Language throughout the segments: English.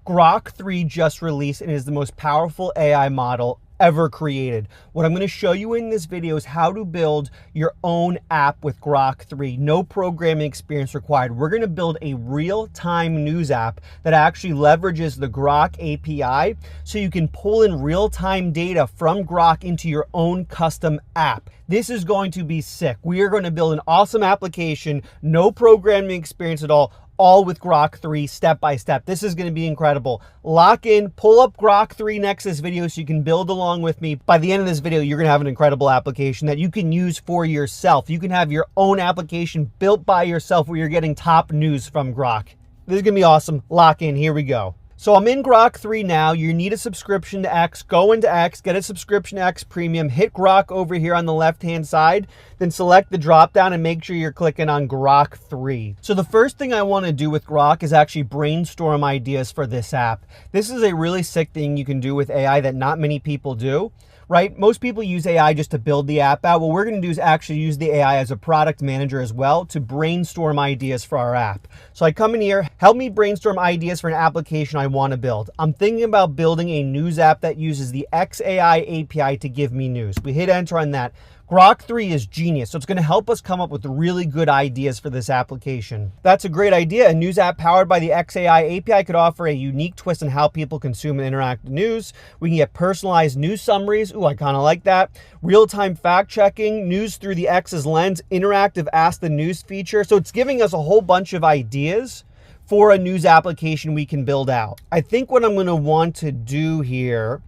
Grok 3 just released and is the most powerful AI model ever created. What I'm going to show you in this video is how to build your own app with Grok 3. No programming experience required. We're going to build a real-time news app that actually leverages the Grok API so you can pull in real-time data from Grok into your own custom app. This is going to be sick. We are going to build an awesome application, no programming experience at all with Grok 3 step by step. This is going to be incredible. Lock in, pull up Grok 3 next to this video so you can build along with me. By the end of this video, you're going to have an incredible application that you can use for yourself. You can have your own application built by yourself where you're getting top news from Grok. This is going to be awesome. Lock in. Here we go. So I'm in Grok 3 now. You need a subscription to X. Go into X, get a subscription to X Premium, hit Grok over here on the left-hand side, then select the drop-down and make sure you're clicking on Grok 3. So the first thing I want to do with Grok is actually brainstorm ideas for this app. This is a really sick thing you can do with AI that not many people do. Right? Most people use AI just to build the app out. What we're going to do is actually use the AI as a product manager as well to brainstorm ideas for our app. So I come in here, help me brainstorm ideas for an application I want to build. I'm thinking about building a news app that uses the XAI API to give me news. We hit enter on that. Grok 3 is genius, so it's going to help us come up with really good ideas for this application. That's a great idea. A news app powered by the XAI API could offer a unique twist on how people consume and interact with news. We can get personalized news summaries. Ooh, I kind of like that. Real-time fact-checking, news through the X's lens, interactive Ask the News feature. So it's giving us a whole bunch of ideas for a news application we can build out. I think what I'm going to want to do here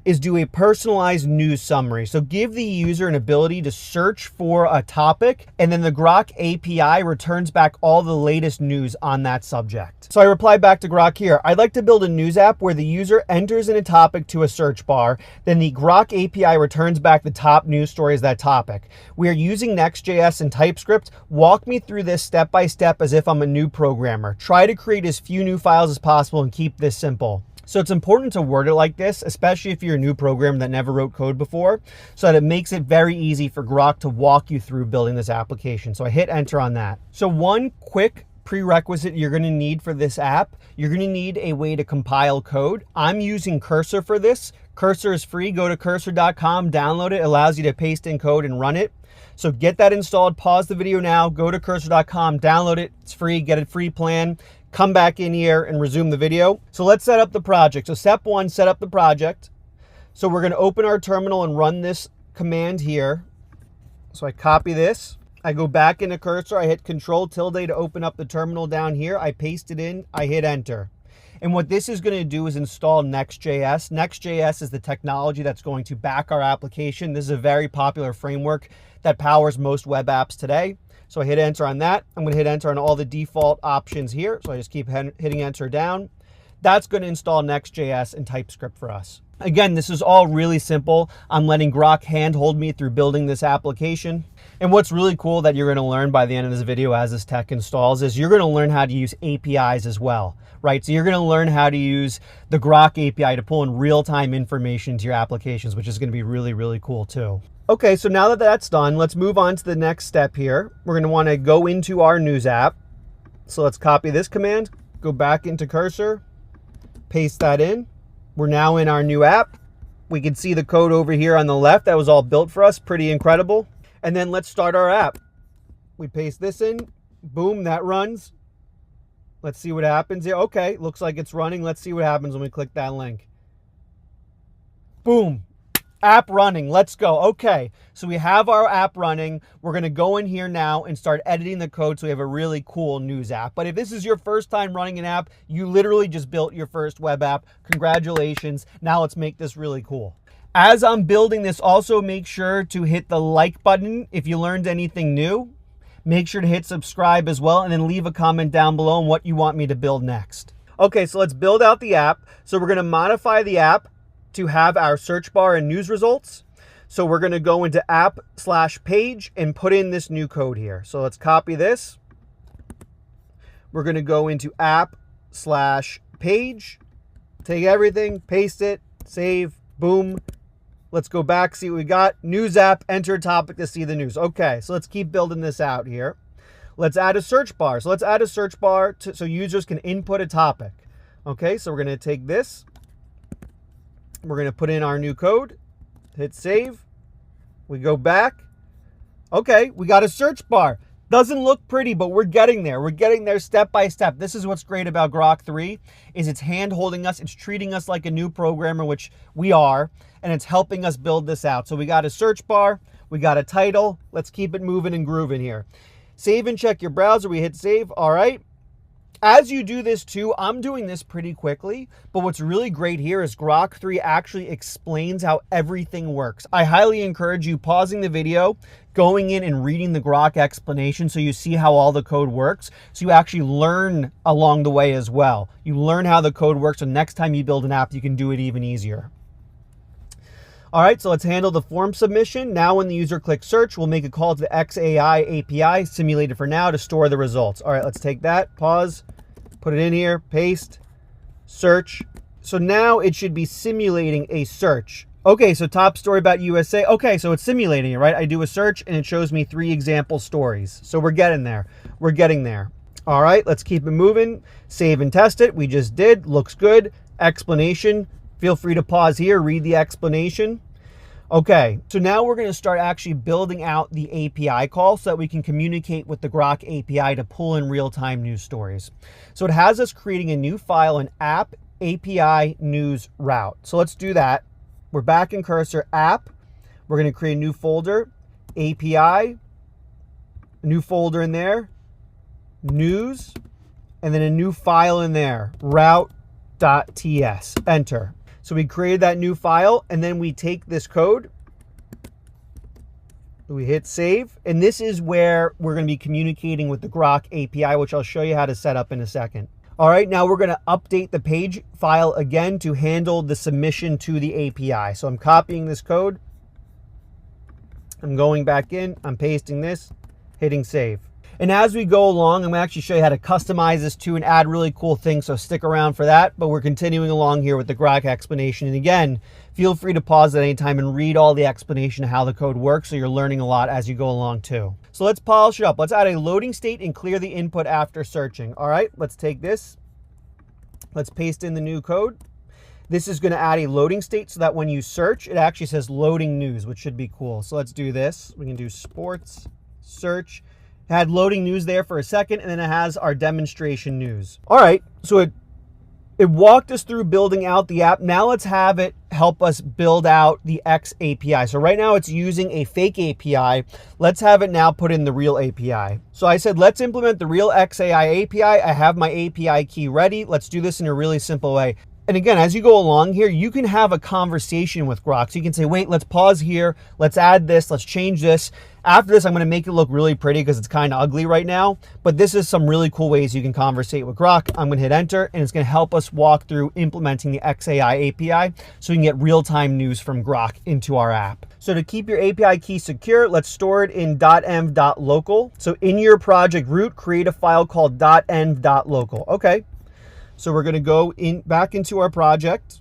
is do a personalized news summary. So give the user an ability to search for a topic, and then the Grok API returns back all the latest news on that subject. So I reply back to Grok here. I'd like to build a news app where the user enters in a topic to a search bar, then the Grok API returns back the top news story as that topic. We are using Next.js and TypeScript. Walk me through this step by step as if I'm a new programmer. Try to create as few new files as possible and keep this simple. So it's important to word it like this, especially if you're a new programmer that never wrote code before, so that it makes it very easy for Grok to walk you through building this application. So I hit enter on that. So one quick prerequisite you're going to need for this app, you're going to need a way to compile code. I'm using Cursor for this. Cursor is free. Go to cursor.com, download it. It allows you to paste in code and run it. So get that installed, pause the video now, go to cursor.com, download it. It's free, get a free plan. Come back in here and resume the video. So let's set up the project. So step one, set up the project. So we're going to open our terminal and run this command here. So I copy this. I go back into Cursor. I hit Control tilde to open up the terminal down here. I paste it in. I hit enter. And what this is going to do is install Next.js. Next.js is the technology that's going to back our application. This is a very popular framework that powers most web apps today. So I hit enter on that. I'm going to hit enter on all the default options here. So I just keep hitting enter down. That's going to install Next.js and TypeScript for us. Again, this is all really simple. I'm letting Grok handhold me through building this application. And what's really cool that you're going to learn by the end of this video as this tech installs is you're going to learn how to use APIs as well, right? So you're going to learn how to use the Grok API to pull in real-time information to your applications, which is going to be really, really cool too. Okay, so now that that's done, let's move on to the next step here. We're going to want to go into our news app. So let's copy this command, go back into Cursor, paste that in. We're now in our new app. We can see the code over here on the left that was all built for us, pretty incredible. And then let's start our app. We paste this in, boom, that runs. Let's see what happens here. Okay, looks like it's running. Let's see what happens when we click that link. Boom. App running. Let's go. Okay, so we have our app running. We're going to go in here now and start editing the code so we have a really cool news app. But if this is your first time running an app, you literally just built your first web app. Congratulations. Now let's make this really cool. As I'm building this, also make sure to hit the like button if you learned anything new. Make sure to hit subscribe as well, and then leave a comment down below on what you want me to build next. Okay, so let's build out the app. So we're going to modify the app to have our search bar and news results. So we're going to go into app/page and put in this new code here. So let's copy this. We're going to go into app/page, take everything, paste it, save, boom. Let's go back, see what we got. News app, enter topic to see the news. Okay, so let's keep building this out here. Let's add a search bar. So let's add a search bar so users can input a topic. Okay, so we're going to take this. We're going to put in our new code. Hit save. We go back. Okay, we got a search bar. Doesn't look pretty, but we're getting there. We're getting there step by step. This is what's great about Grok 3, is it's hand-holding us. It's treating us like a new programmer, which we are, and it's helping us build this out. So we got a search bar. We got a title. Let's keep it moving and grooving here. Save and check your browser. We hit save. All right. As you do this too, I'm doing this pretty quickly, but what's really great here is Grok 3 actually explains how everything works. I highly encourage you pausing the video, going in and reading the Grok explanation so you see how all the code works, so you actually learn along the way as well. You learn how the code works, so next time you build an app, you can do it even easier. All right, so let's handle the form submission. Now when the user clicks search, we'll make a call to the XAI API, simulated for now, to store the results. All right, let's take that, pause, put it in here, paste, search. So now it should be simulating a search. Okay, so top story about USA. Okay, so it's simulating it, right? I do a search and it shows me 3 example stories. So we're getting there. We're getting there. All right, let's keep it moving. Save and test it. We just did. Looks good. Explanation. Feel free to pause here, read the explanation. Okay, so now we're going to start actually building out the API call so that we can communicate with the Grok API to pull in real-time news stories. So it has us creating a new file, an app API news route. So let's do that. We're back in Cursor, app. We're going to create a new folder, API, a new folder in there, news, and then a new file in there, route.ts, enter. So we created that new file, and then we take this code, we hit save, and this is where we're going to be communicating with the Grok API, which I'll show you how to set up in a second. All right, now we're going to update the page file again to handle the submission to the API. So I'm copying this code, I'm going back in, I'm pasting this, hitting save. And as we go along, I'm going to actually show you how to customize this too and add really cool things, so stick around for that. But we're continuing along here with the Grok explanation. And again, feel free to pause at any time and read all the explanation of how the code works, so you're learning a lot as you go along too. So let's polish it up. Let's add a loading state and clear the input after searching. All right, let's take this. Let's paste in the new code. This is going to add a loading state so that when you search, it actually says loading news, which should be cool. So let's do this. We can do sports, search. It had loading news there for a second, and then it has our demonstration news. All right, so it walked us through building out the app. Now let's have it help us build out the X API. So right now it's using a fake API. Let's have it now put in the real API. So I said, let's implement the real XAI API. I have my API key ready. Let's do this in a really simple way. And again, as you go along here, you can have a conversation with Grok. So you can say, wait, let's pause here. Let's add this. Let's change this. After this, I'm going to make it look really pretty because it's kind of ugly right now. But this is some really cool ways you can conversate with Grok. I'm going to hit enter, and it's going to help us walk through implementing the XAI API so we can get real-time news from Grok into our app. So to keep your API key secure, let's store it in .env.local. So in your project root, create a file called .env.local. Okay. So we're going to go back into our project.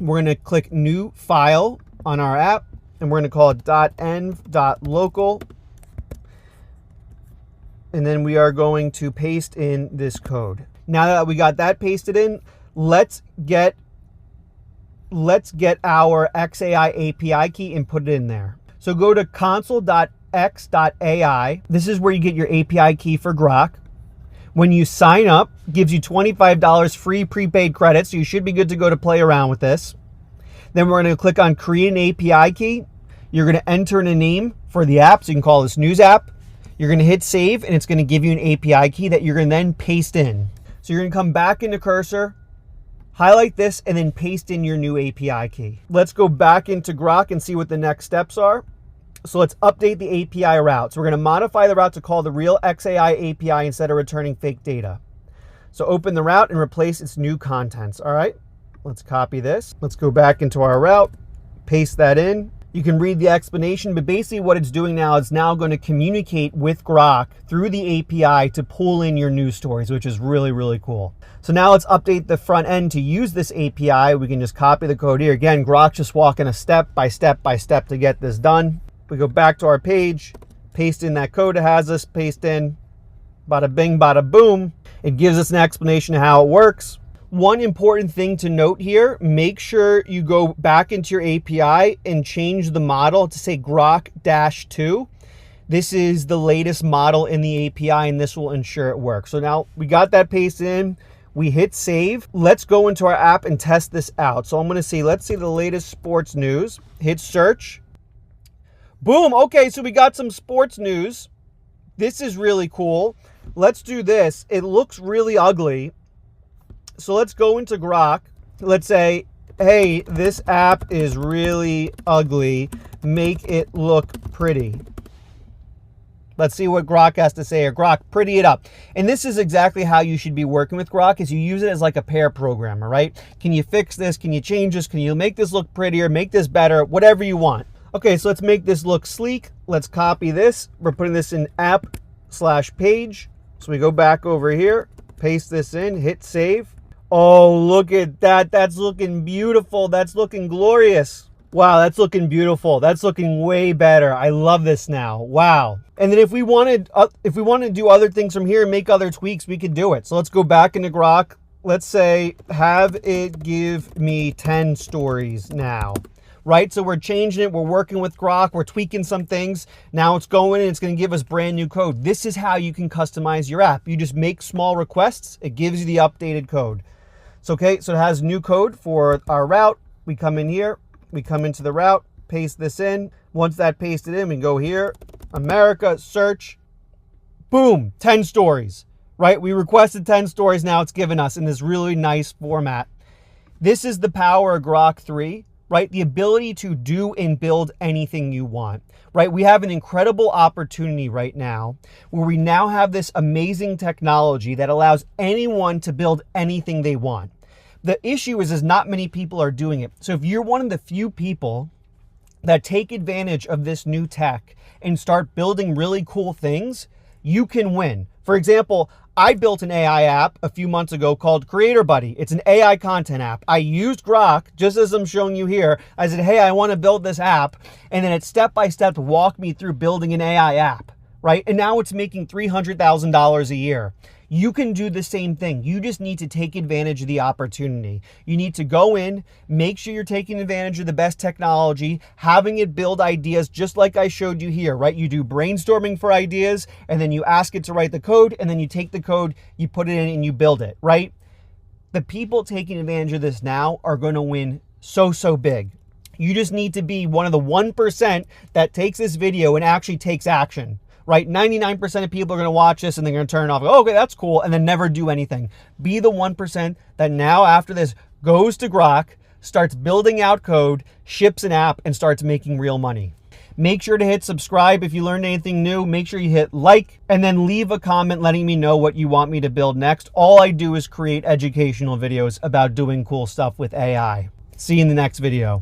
We're going to click new file on our app, and we're going to call it .env.local. And then we are going to paste in this code. Now that we got that pasted in, let's get our XAI API key and put it in there. So go to console.x.ai. This is where you get your API key for Grok. When you sign up, gives you $25 free prepaid credits, so you should be good to go to play around with this. Then we're going to click on create an API key. You're going to enter in a name for the app, so you can call this news app. You're going to hit save, and it's going to give you an API key that you're going to then paste in. So you're going to come back into Cursor, highlight this, and then paste in your new API key. Let's go back into Grok and see what the next steps are. So let's update the API route. So we're going to modify the route to call the real XAI API instead of returning fake data. So open the route and replace its new contents. All right, let's copy this. Let's go back into our route, paste that in. You can read the explanation, but basically what it's doing now is now going to communicate with Grok through the API to pull in your news stories, which is really, really cool. So now let's update the front end to use this API. We can just copy the code here. Again, Grok's just walking a step by step by step to get this done. We go back to our page, paste in that code it has us, paste in, bada bing, bada boom. It gives us an explanation of how it works. One important thing to note here, make sure you go back into your API and change the model to say Grok-2. This is the latest model in the API, and this will ensure it works. So now we got that pasted in. We hit save. Let's go into our app and test this out. So I'm going to say, let's see the latest sports news. Hit search. Boom. Okay, so we got some sports news. This is really cool. Let's do this. It looks really ugly. So let's go into Grok. Let's say, hey, this app is really ugly. Make it look pretty. Let's see what Grok has to say here. Grok, pretty it up. And this is exactly how you should be working with Grok, is you use it as like a pair programmer, right? Can you fix this? Can you change this? Can you make this look prettier? Make this better? Whatever you want. Okay, so let's make this look sleek. Let's copy this. We're putting this in app/page. So we go back over here, paste this in, hit save. Oh, look at that. That's looking beautiful. That's looking glorious. Wow, that's looking beautiful. That's looking way better. I love this now. Wow. And then if we wanted to do other things from here and make other tweaks, we could do it. So let's go back into Grok. Let's say, have it give me 10 stories now. Right? So we're changing it. We're working with Grok. We're tweaking some things. Now it's going and it's going to give us brand new code. This is how you can customize your app. You just make small requests. It gives you the updated code. So, okay, so it has new code for our route. We come in here. We come into the route, paste this in. Once that pasted in, we go here, America, search, boom, 10 stories, right? We requested 10 stories, now it's given us in this really nice format. This is the power of Grok 3, right? The ability to do and build anything you want, right? We have an incredible opportunity right now where we now have this amazing technology that allows anyone to build anything they want. The issue is not many people are doing it. So if you're one of the few people that take advantage of this new tech and start building really cool things, you can win. For example, I built an AI app a few months ago called Creator Buddy. It's an AI content app. I used Grok, just as I'm showing you here. I said, hey, I want to build this app. And then it step-by-step walked me through building an AI app, right? And now it's making $300,000 a year. You can do the same thing. You just need to take advantage of the opportunity. You need to go in, make sure you're taking advantage of the best technology, having it build ideas just like I showed you here, right? You do brainstorming for ideas, and then you ask it to write the code, and then you take the code, you put it in, and you build it, right? The people taking advantage of this now are going to win so big. You just need to be one of the 1% that takes this video and actually takes action. Right? 99% of people are going to watch this and they're going to turn it off. Oh, okay, that's cool. And then never do anything. Be the 1% that now after this goes to Grok, starts building out code, ships an app, and starts making real money. Make sure to hit subscribe if you learned anything new. Make sure you hit like and then leave a comment letting me know what you want me to build next. All I do is create educational videos about doing cool stuff with AI. See you in the next video.